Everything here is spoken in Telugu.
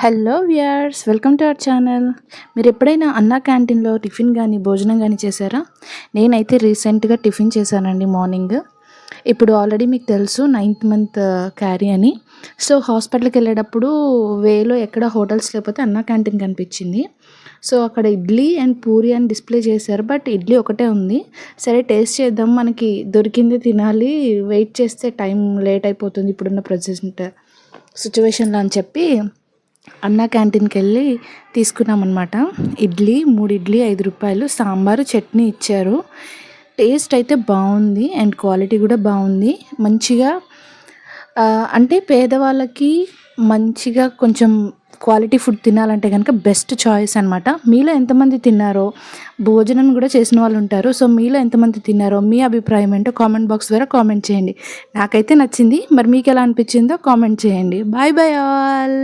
Hello viewers, welcome to our channel. మీరు ఎప్పుడైనా అన్నా క్యాంటీన్లో టిఫిన్ కానీ భోజనం కానీ చేశారా? నేనైతే రీసెంట్గా టిఫిన్ చేశానండి మార్నింగ్. ఇప్పుడు ఆల్రెడీ మీకు తెలుసు 9th మంత్ క్యారీ అని. సో హాస్పిటల్కి వెళ్ళేటప్పుడు వేలో ఎక్కడ హోటల్స్ లేకపోతే అన్నా క్యాంటీన్ కనిపించింది. సో అక్కడ ఇడ్లీ అండ్ పూరి అని డిస్ప్లే చేశారు, బట్ ఇడ్లీ ఒకటే ఉంది. సరే టేస్ట్ చేద్దాం, మనకి దొరికింది తినాలి, వెయిట్ చేస్తే టైం లేట్ అయిపోతుంది ఇప్పుడున్న ప్రజెంట్ సిచ్యువేషన్లో అని చెప్పి అన్నా క్యాంటీన్కి వెళ్ళి తీసుకున్నామన్నమాట. ఇడ్లీ 3 ఇడ్లీ ₹5, సాంబారు చట్నీ ఇచ్చారు. టేస్ట్ అయితే బాగుంది అండ్ క్వాలిటీ కూడా బాగుంది. మంచిగా అంటే పేదవాళ్ళకి మంచిగా కొంచెం క్వాలిటీ ఫుడ్ తినాలంటే కనుక బెస్ట్ చాయిస్ అనమాట. మీలో ఎంతమంది తిన్నారో, భోజనం కూడా చేసిన వాళ్ళు ఉంటారు. సో మీలో ఎంతమంది తిన్నారో, మీ అభిప్రాయం ఏంటో కామెంట్ బాక్స్ ద్వారా కామెంట్ చేయండి. నాకైతే నచ్చింది, మరి మీకు ఎలా అనిపించిందో కామెంట్ చేయండి. Bye bye all.